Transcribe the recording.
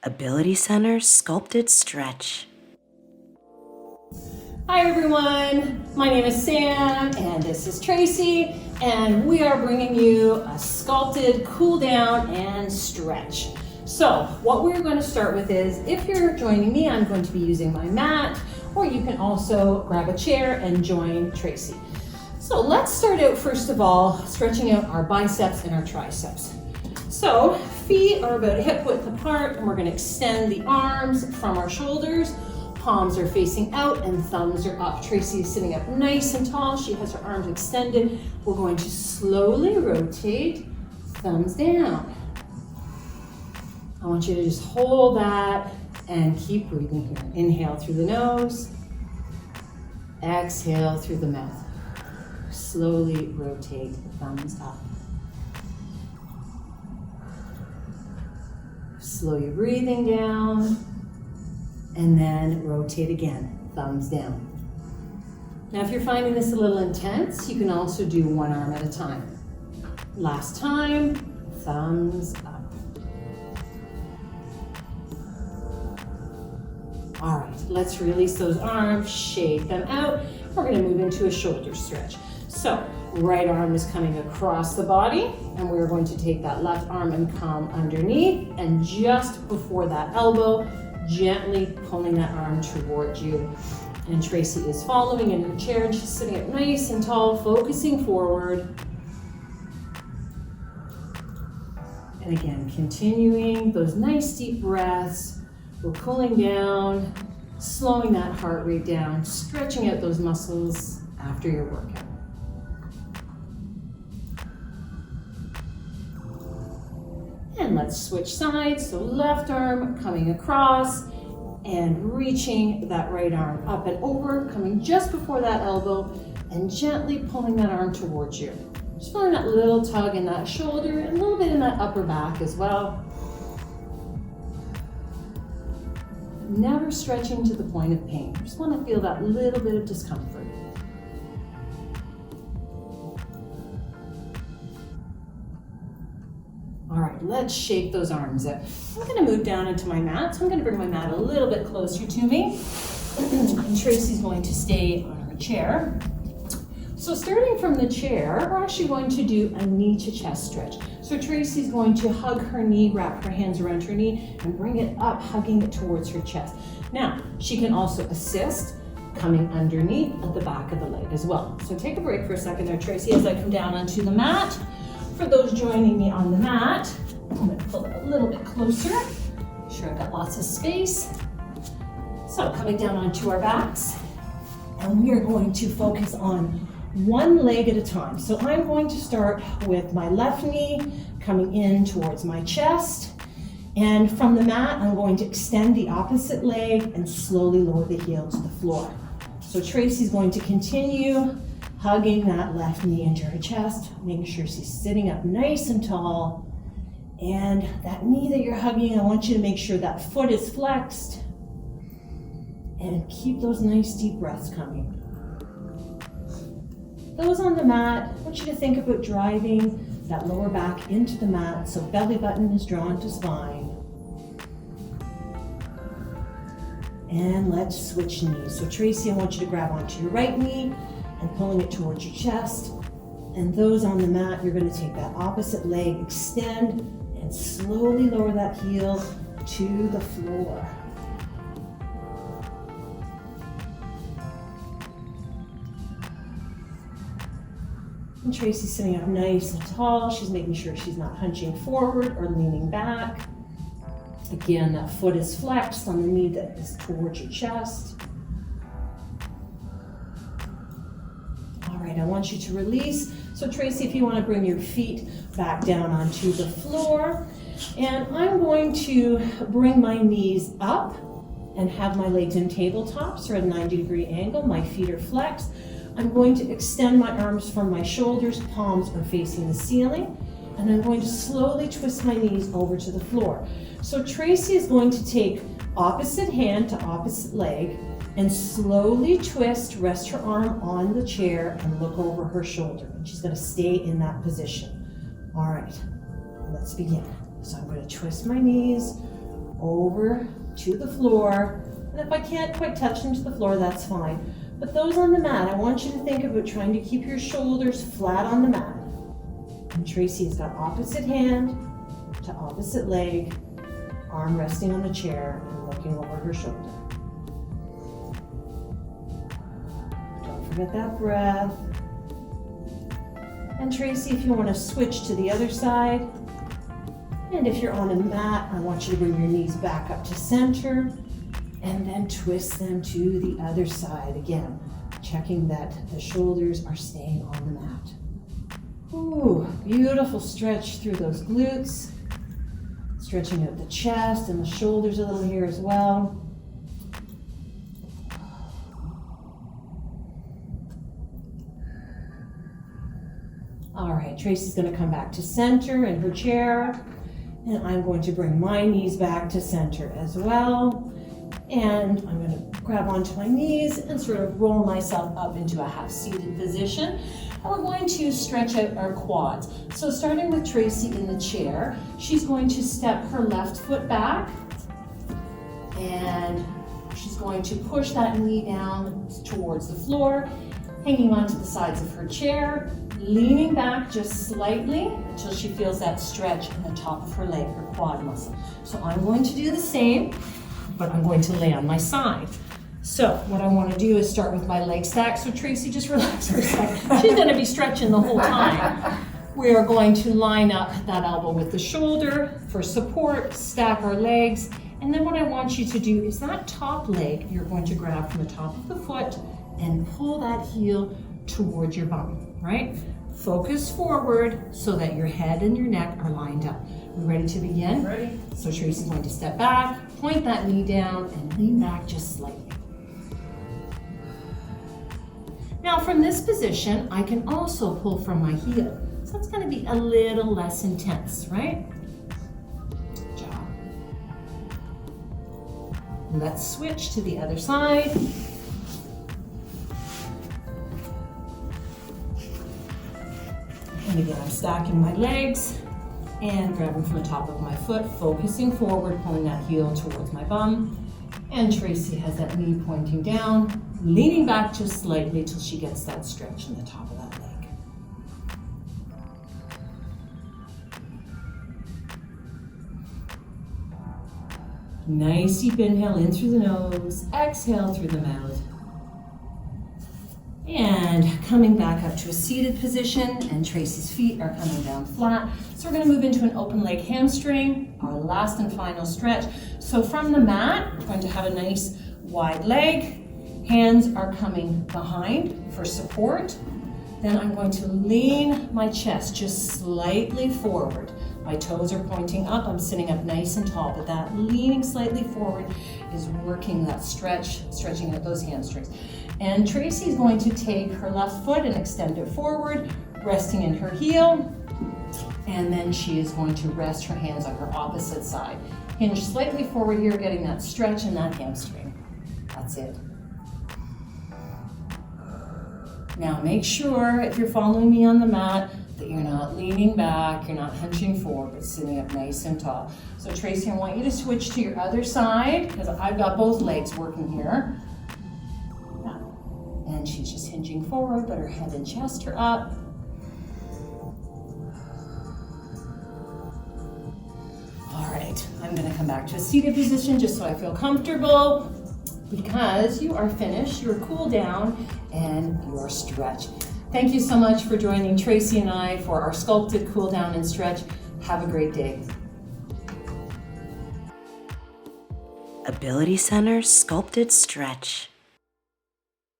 Ability Center Sculpted Stretch. Hi everyone, my name is Sam and this is Tracy, and we are bringing you a sculpted cool down and stretch. So what we're going to start with is, if you're joining me, I'm going to be using my mat, or you can also grab a chair and join Tracy. So let's start out first of all stretching out our biceps and our triceps. So feet are about hip width apart, and we're going to extend the arms from our shoulders. Palms are facing out and thumbs are up. Tracy is sitting up nice and tall. She has her arms extended. We're going to slowly rotate, thumbs down. I want you to just hold that and keep breathing here. Inhale through the nose, exhale through the mouth. Slowly rotate, thumbs up. Slow your breathing down, and then rotate again, thumbs down. Now, if you're finding this a little intense, you can also do one arm at a time. Last time, thumbs up. All right, let's release those arms, shake them out. We're gonna move into a shoulder stretch. So, right arm is coming across the body, and we're going to take that left arm and come underneath, and just before that elbow, gently pulling that arm towards you. And Tracy is following in her chair, and she's sitting up nice and tall, focusing forward. And again, continuing those nice deep breaths. We're cooling down, slowing that heart rate down, stretching out those muscles after your workout. And let's switch sides. So left arm coming across and reaching that right arm up and over, coming just before that elbow, and gently pulling that arm towards you. Just feeling that little tug in that shoulder and a little bit in that upper back as well. Never stretching to the point of pain. Just want to feel that little bit of discomfort. All right, let's shake those arms out. I'm going to move down into my mat, so I'm going to bring my mat a little bit closer to me. And Tracy's going to stay on her chair. So starting from the chair, we're actually going to do a knee to chest stretch. So Tracy's going to hug her knee, wrap her hands around her knee, and bring it up, hugging it towards her chest. Now, she can also assist coming underneath at the back of the leg as well. So take a break for a second there, Tracy, as I come down onto the mat. For those joining me on the mat, I'm going to pull it a little bit closer. Make sure I've got lots of space. So coming down onto our backs, and we are going to focus on one leg at a time. So I'm going to start with my left knee coming in towards my chest, and from the mat, I'm going to extend the opposite leg and slowly lower the heel to the floor. So Tracy's going to continue hugging that left knee into her chest, making sure she's sitting up nice and tall. And that knee that you're hugging, I want you to make sure that foot is flexed. And keep those nice deep breaths coming. Those on the mat, I want you to think about driving that lower back into the mat, so belly button is drawn to spine. And let's switch knees. So Tracy, I want you to grab onto your right knee and pulling it towards your chest. And those on the mat, you're going to take that opposite leg, extend, and slowly lower that heel to the floor. And Tracy's sitting up nice and tall. She's making sure she's not hunching forward or leaning back. Again, that foot is flexed on the knee that is towards your chest. All right, I want you to release. So Tracy, if you want to bring your feet back down onto the floor, and I'm going to bring my knees up and have my legs in tabletops or at a 90-degree angle. My feet are flexed. I'm going to extend my arms from my shoulders, palms are facing the ceiling, and I'm going to slowly twist my knees over to the floor. So Tracy is going to take opposite hand to opposite leg and slowly twist, rest her arm on the chair and look over her shoulder. And she's going to stay in that position. All right, let's begin. So I'm going to twist my knees over to the floor. And if I can't quite touch them to the floor, that's fine. But those on the mat, I want you to think about trying to keep your shoulders flat on the mat. And Tracy has got opposite hand to opposite leg, arm resting on the chair and looking over her shoulder. Don't forget that breath. And Tracy, if you want to switch to the other side, and if you're on a mat, I want you to bring your knees back up to center and then twist them to the other side. Again, checking that the shoulders are staying on the mat. Ooh, beautiful stretch through those glutes. Stretching out the chest and the shoulders a little here as well. All right, Tracy's going to come back to center in her chair, and I'm going to bring my knees back to center as well. And I'm going to grab onto my knees and sort of roll myself up into a half-seated position. And we're going to stretch out our quads. So starting with Tracy in the chair, she's going to step her left foot back, and she's going to push that knee down towards the floor, hanging onto the sides of her chair, leaning back just slightly until she feels that stretch in the top of her leg, her quad muscle. So I'm going to do the same, but I'm going to lay on my side. So what I want to do is start with my leg stack. So Tracy, just relax for a second. She's going to be stretching the whole time. We are going to line up that elbow with the shoulder for support, stack our legs, and then what I want you to do is that top leg, you're going to grab from the top of the foot and pull that heel towards your bum, right? Focus forward so that your head and your neck are lined up. We ready to begin? Ready. So Tracy's going to step back, point that knee down, and lean back just slightly. Now from this position, I can also pull from my heel. So it's going to be a little less intense, right? Good job. Let's switch to the other side. And again, I'm stacking my legs and grabbing from the top of my foot, focusing forward, pulling that heel towards my bum. And Tracy has that knee pointing down, leaning back just slightly till she gets that stretch in the top of that leg. Nice deep inhale in through the nose, exhale through the mouth. And coming back up to a seated position, and Tracy's feet are coming down flat. So we're going to move into an open leg hamstring, our last and final stretch. So from the mat, we're going to have a nice wide leg. Hands are coming behind for support. Then I'm going to lean my chest just slightly forward. My toes are pointing up. I'm sitting up nice and tall, but that leaning slightly forward is working that stretch, stretching out those hamstrings. And Tracy's going to take her left foot and extend it forward, resting in her heel. And then she is going to rest her hands on her opposite side. Hinge slightly forward here, getting that stretch in that hamstring. That's it. Now make sure, if you're following me on the mat, that you're not leaning back, you're not hunching forward, but sitting up nice and tall. So Tracy, I want you to switch to your other side, because I've got both legs working here. And she's just hinging forward, but her head and chest are up. All right, I'm gonna come back to a seated position just so I feel comfortable, because you are finished your cool down and your stretch. Thank you so much for joining Tracy and I for our sculpted cool down and stretch. Have a great day. Ability Center Sculpted Stretch.